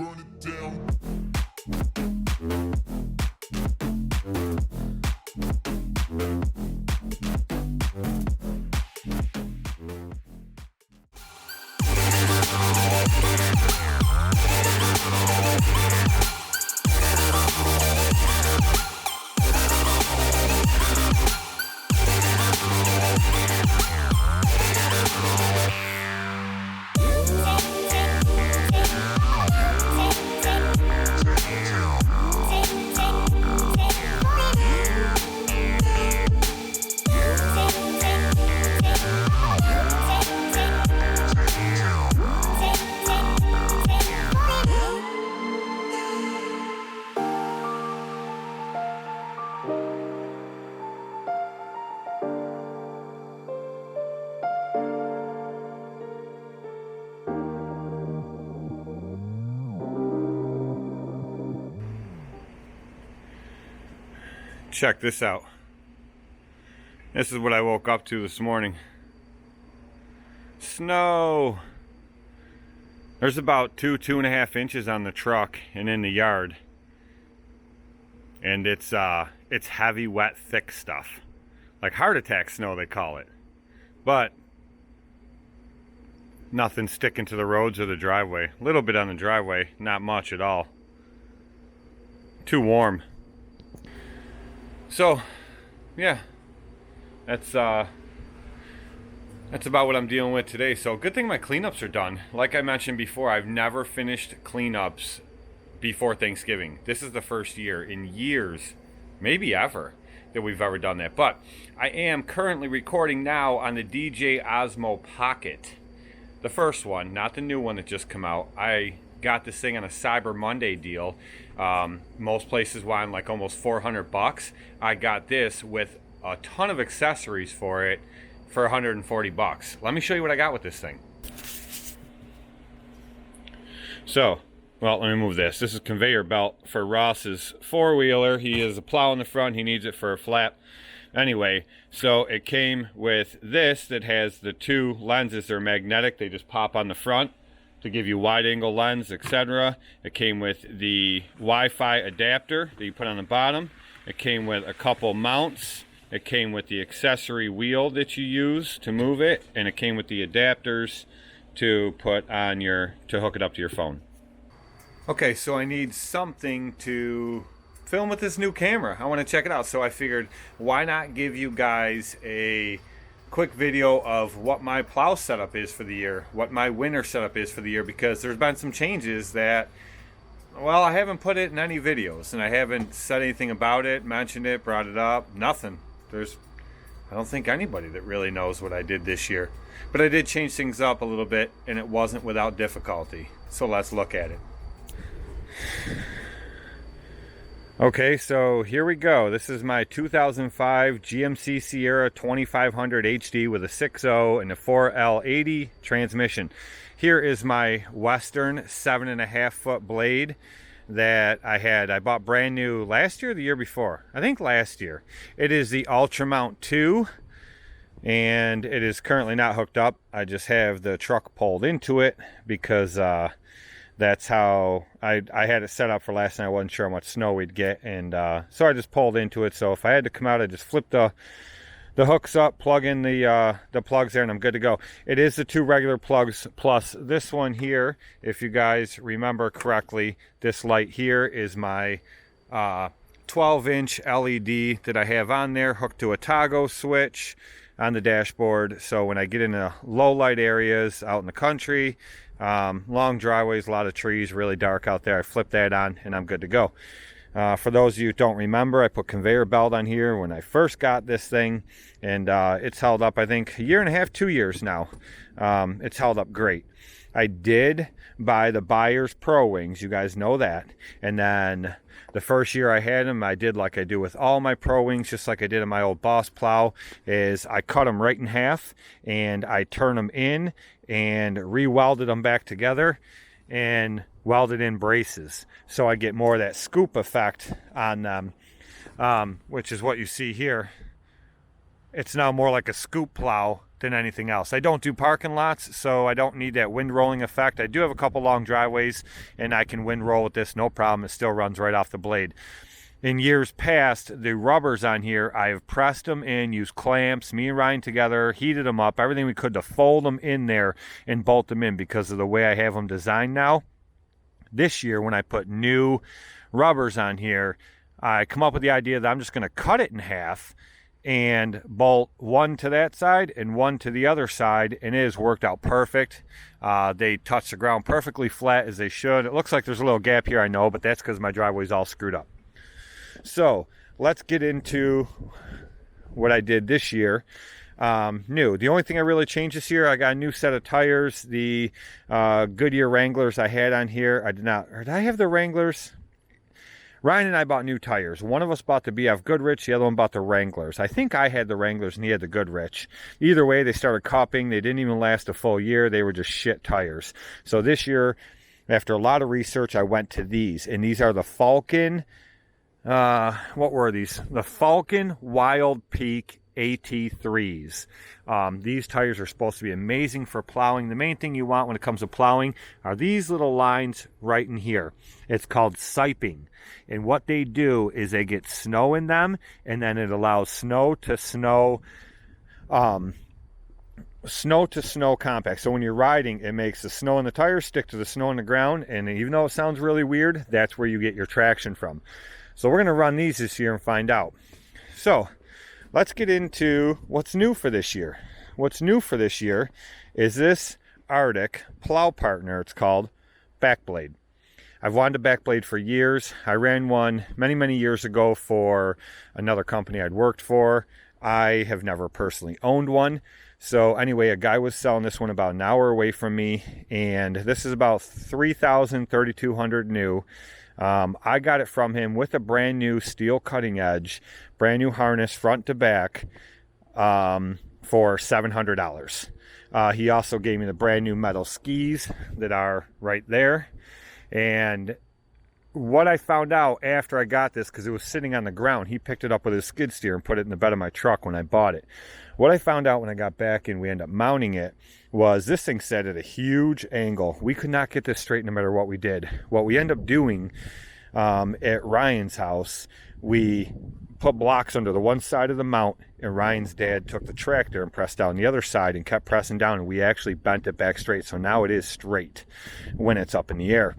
burn it down. Check this out. This is what I woke up to this morning. Snow. There's about 2.5 inches on the truck and in the yard. And it's heavy, wet, thick stuff. Like heart attack snow, they call it. But nothing sticking to the roads or the driveway. A little bit on the driveway, not much at all. Too warm. So, yeah, that's about what I'm dealing with today. So good thing my cleanups are done. Like I mentioned before, I've never finished cleanups before Thanksgiving. This is the first year in years, maybe ever, that we've ever done that. But I am currently recording now on the DJ Osmo Pocket. The first one, not the new one that just came out. I got this thing on a Cyber Monday deal. Most places want like almost 400 bucks. I got this with a ton of accessories for it for 140 bucks. Let me show you what I got with this thing. So, well, let me move this. This is conveyor belt for Ross's four-wheeler. He has a plow in the front. He needs it for a flat. Anyway, so it came with this that has the two lenses. They're magnetic. They just pop on the front to give you wide angle lens, etc. It came with the Wi-Fi adapter that you put on the bottom. It came with a couple mounts. It came with the accessory wheel that you use to move it, and it came with the adapters to put on to hook it up to your phone. Okay, so I need something to film with this new camera. I want to check it out, so I figured why not give you guys a quick video of what my plow setup is for the year, what my winter setup is for the year, because there's been some changes that, well, I haven't put it in any videos, and I haven't said anything about it, mentioned it, brought it up, nothing. I don't think anybody that really knows what I did this year. But I did change things up a little bit, and it wasn't without difficulty. So let's look at it. Okay, so here we go. This is my 2005 GMC Sierra 2500 HD with a 6.0 and a 4L80 transmission. Here is my Western 7.5 foot blade that I had. I bought brand new last year or the year before. I think last year. It is the Ultramount 2, and it is currently not hooked up. I just have the truck pulled into it because that's how I had it set up for last night. I wasn't sure how much snow we'd get, and so I just pulled into it. So if I had to come out, I just flip the hooks up, plug in the plugs there, and I'm good to go. It is the two regular plugs plus this one here. If you guys remember correctly, this light here is my 12-inch LED that I have on there, hooked to a toggle switch on the dashboard. So when I get into low light areas out in the country, long driveways, a lot of trees, really dark out there, I flip that on and I'm good to go. For those of you who don't remember, I put conveyor belt on here when I first got this thing, and it's held up, I think, 1.5 years, 2 years now. It's held up great. I did buy the Buyer's Pro Wings, you guys know that, and then the first year I had them, I did like I do with all my Pro Wings, just like I did in my old Boss plow, is I cut them right in half, and I turn them in and re-welded them back together, and welded in braces, so I get more of that scoop effect on them, which is what you see here. It's now more like a scoop plow than anything else. I don't do parking lots, so I don't need that wind rolling effect. I do have a couple long driveways, and I can wind roll with this, no problem. It still runs right off the blade. In years past, the rubbers on here, I have pressed them in, used clamps, me and Ryan together, heated them up, everything we could to fold them in there and bolt them in because of the way I have them designed now. This year, when I put new rubbers on here, I come up with the idea that I'm just going to cut it in half and bolt one to that side and one to the other side, and it has worked out perfect. They touch the ground perfectly flat as they should. It looks like there's a little gap here, I know, but that's because my driveway's all screwed up. So let's get into what I did this year. New. The only thing I really changed this year, I got a new set of tires. The Goodyear Wranglers I had on here, I did not. Or did I have the Wranglers? Ryan and I bought new tires. One of us bought the BF Goodrich, the other one bought the Wranglers. I think I had the Wranglers and he had the Goodrich. Either way, they started cupping. They didn't even last a full year. They were just shit tires. So this year, after a lot of research, I went to these. And these are the Falcon, what were these? The Falcon Wild Peak AT3s. These tires are supposed to be amazing for plowing. The main thing you want when it comes to plowing are these little lines right in here. It's called siping. And what they do is they get snow in them, and then it allows snow to snow compact. So when you're riding, it makes the snow in the tires stick to the snow on the ground, and even though it sounds really weird, that's where you get your traction from. So we're going to run these this year and find out. So let's get into what's new for this year. What's new for this year is this Arctic plow partner. It's called Backblade. I've wanted a backblade for years. I ran one many years ago for another company I'd worked for. I have never personally owned one. So anyway, a guy was selling this one about an hour away from me, and this is about $3,000, $3,200 new. I got it from him with a brand new steel cutting edge, brand new harness front to back, for $700. He also gave me the brand new metal skis that are right there. And what I found out after I got this, because it was sitting on the ground, he picked it up with his skid steer and put it in the bed of my truck when I bought it. What I found out when I got back and we ended up mounting it was this thing sat at a huge angle. We could not get this straight no matter what we did. What we ended up doing at Ryan's house, we put blocks under the one side of the mount, and Ryan's dad took the tractor and pressed down the other side and kept pressing down, and we actually bent it back straight. So now it is straight when it's up in the air.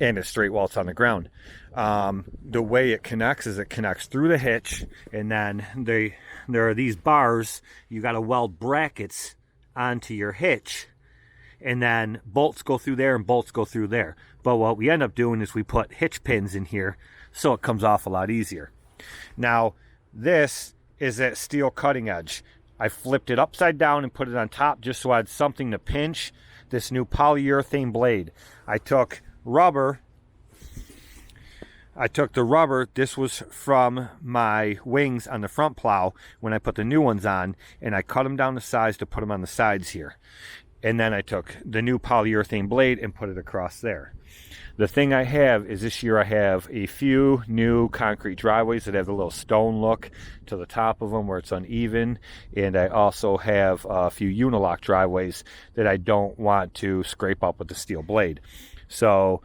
And it's straight while it's on the ground. The way it connects is it connects through the hitch, and then there are these bars. You got to weld brackets onto your hitch, and then bolts go through there and bolts go through there. But what we end up doing is we put hitch pins in here so it comes off a lot easier. Now, this is that steel cutting edge. I flipped it upside down and put it on top just so I had something to pinch this new polyurethane blade. I took the rubber. This was from my wings on the front plow when I put the new ones on, and I cut them down to size to put them on the sides here. And then I took the new polyurethane blade and put it across there. The thing I have is this year I have a few new concrete driveways that have a little stone look to the top of them where it's uneven, and I also have a few unilock driveways that I don't want to scrape up with the steel blade. So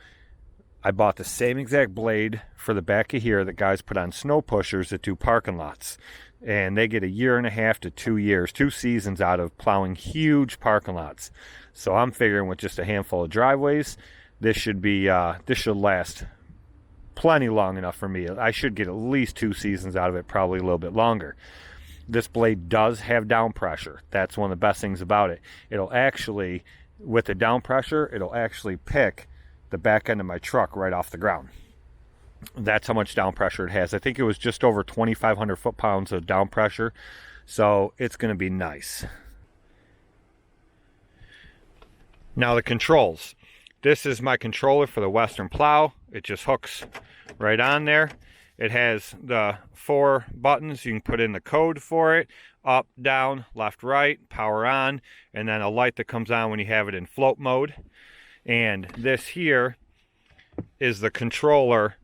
I bought the same exact blade for the back of here that guys put on snow pushers that do parking lots. And they get 1.5 to 2 years, 2 seasons out of plowing huge parking lots. So I'm figuring with just a handful of driveways, this should last plenty long enough for me. I should get at least 2 seasons out of it, probably a little bit longer. This blade does have down pressure. That's one of the best things about it. It'll actually, with the down pressure, it'll actually pick the back end of my truck right off the ground. That's how much down pressure it has. I think it was just over 2,500 foot-pounds of down pressure, so it's going to be nice. Now the controls. This is my controller for the Western plow. It just hooks right on there. It has the 4 buttons. You can put in the code for it. Up, down, left, right, power on, and then a light that comes on when you have it in float mode. And this here is the controller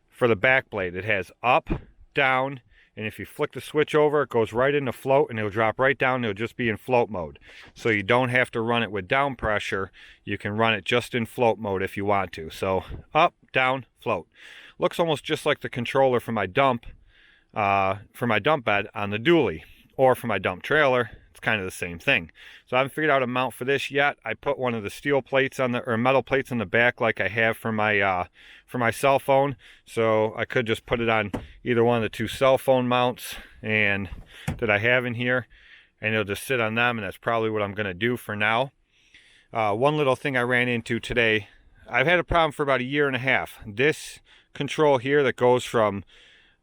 for the back blade. It has up, down, and if you flick the switch over, it goes right into float, and it'll drop right down. It'll just be in float mode. So you don't have to run it with down pressure. You can run it just in float mode if you want to. So up, down, float. Looks almost just like the controller for my dump bed on the dually, or for my dump trailer. It's kind of the same thing. So I haven't figured out a mount for this yet. I put one of the steel plates on the, or metal plates on the back like I have for my cell phone. So I could just put it on either one of the two cell phone mounts and that I have in here, and it'll just sit on them, and that's probably what I'm going to do for now. One little thing I ran into today, I've had a problem for about 1.5 years. This control here that goes from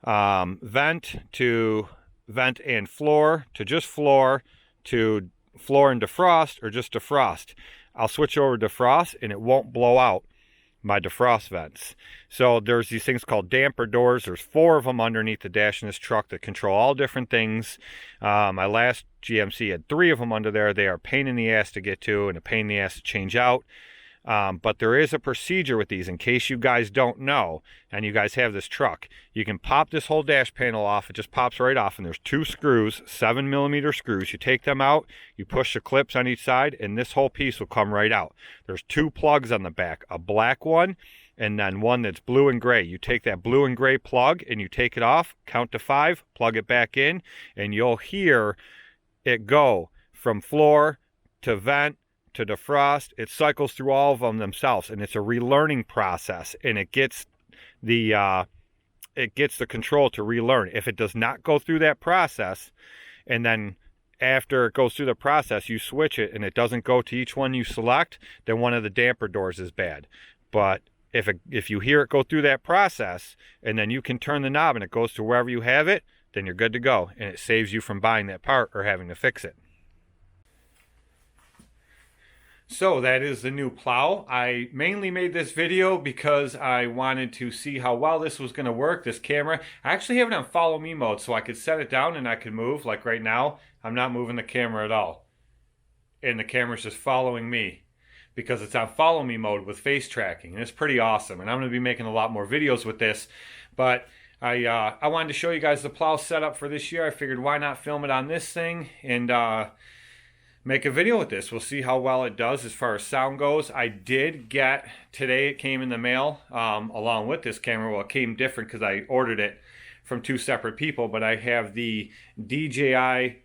vent to vent and floor to just floor to floor and defrost, or just defrost. I'll switch over to defrost and it won't blow out my defrost vents. So there's these things called damper doors. There's 4 of them underneath the dash in this truck that control all different things. My last GMC had 3 of them under there. They are a pain in the ass to get to and a pain in the ass to change out. But there is a procedure with these, in case you guys don't know, and you guys have this truck. You can pop this whole dash panel off. It just pops right off, and there's 2 screws, 7mm screws. You take them out, you push the clips on each side, and this whole piece will come right out. There's 2 plugs on the back, a black one and then one that's blue and gray. You take that blue and gray plug and you take it off, count to 5, plug it back in, and you'll hear it go from floor to vent to defrost. It cycles through all of them themselves, and it's a relearning process, and it gets the control to relearn. If it does not go through that process, and then after it goes through the process you switch it and it doesn't go to each one you select, then one of the damper doors is bad. But if you hear it go through that process and then you can turn the knob and it goes to wherever you have it, then you're good to go, and it saves you from buying that part or having to fix it. So that is the new plow. I mainly made this video because I wanted to see how well this was going to work, this camera. I actually have it on follow me mode, so I could set it down and I could move. Like right now, I'm not moving the camera at all. And the camera's just following me because it's on follow me mode with face tracking. And it's pretty awesome. And I'm going to be making a lot more videos with this. But I wanted to show you guys the plow setup for this year. I figured why not film it on this thing and make a video with this. We'll see how well it does as far as sound goes. I did get, today it came in the mail along with this camera. Well, it came different because I ordered it from 2 separate people, but I have the DJI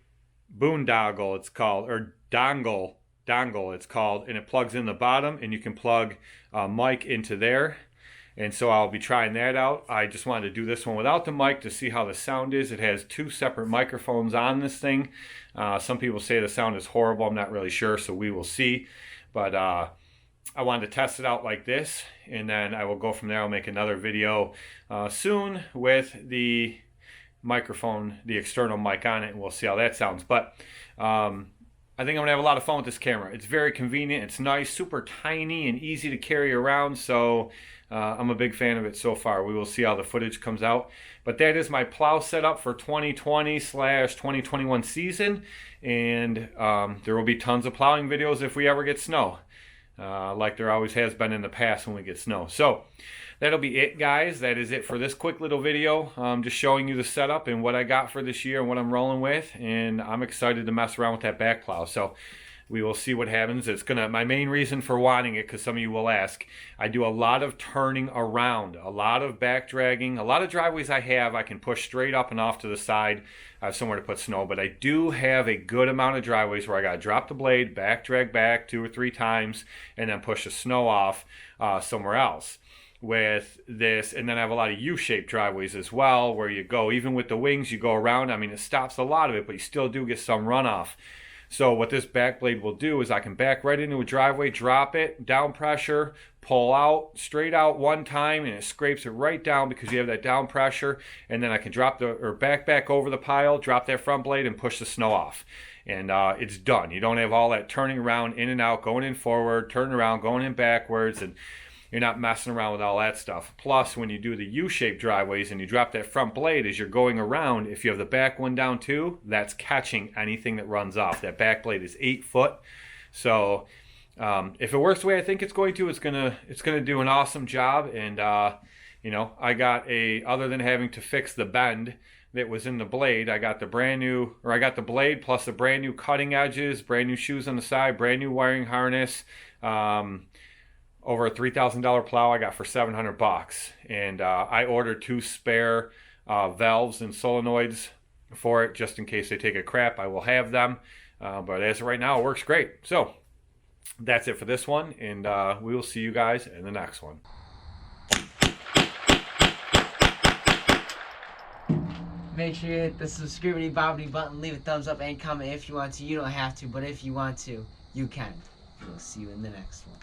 boondoggle, it's called, or dongle it's called, and it plugs in the bottom, and you can plug a mic into there. And so I'll be trying that out. I just wanted to do this one without the mic to see how the sound is. It has 2 separate microphones on this thing. Some people say the sound is horrible. I'm not really sure, so we will see. But I wanted to test it out like this, and then I will go from there. I'll make another video soon with the microphone, the external mic on it, and we'll see how that sounds. But I think I'm going to have a lot of fun with this camera. It's very convenient. It's nice, super tiny, and easy to carry around. So I'm a big fan of it so far. We will see how the footage comes out. But that is my plow setup for 2020/2021 season. And there will be tons of plowing videos if we ever get snow. Like there always has been in the past when we get snow. So that'll be it, guys. That is it for this quick little video. Just showing you the setup and what I got for this year and what I'm rolling with. And I'm excited to mess around with that back plow. So we will see what happens. It's gonna, my main reason for wanting it, because some of you will ask, I do a lot of turning around, a lot of back dragging. A lot of driveways I have, I can push straight up and off to the side. I have somewhere to put snow, but I do have a good amount of driveways where I gotta drop the blade, back drag back 2 or 3 times, and then push the snow off somewhere else with this. And then I have a lot of U-shaped driveways as well, where you go, even with the wings, you go around. I mean, it stops a lot of it, but you still do get some runoff. So what this back blade will do is I can back right into a driveway, drop it, down pressure, pull out, straight out 1 time, and it scrapes it right down because you have that down pressure. And then I can drop back over the pile, drop that front blade, and push the snow off. And it's done. You don't have all that turning around, in and out, going in forward, turning around, going in backwards, and you're not messing around with all that stuff. Plus, when you do the U-shaped driveways and you drop that front blade as you're going around, if you have the back one down too, that's catching anything that runs off. That back blade is 8 foot. So if it works the way I think it's going to, it's gonna do an awesome job. And You know, I got other than having to fix the bend that was in the blade, I got the blade plus the brand new cutting edges, brand new shoes on the side, brand new wiring harness. Over a $3,000 plow I got for $700, and I ordered 2 spare valves and solenoids for it just in case they take a crap. I will have them, but as of right now, it works great. So that's it for this one, and we will see you guys in the next one. Make sure you hit the subscribity bobbity button, leave a thumbs up, and comment if you want to. You don't have to, but if you want to, you can. We'll see you in the next one.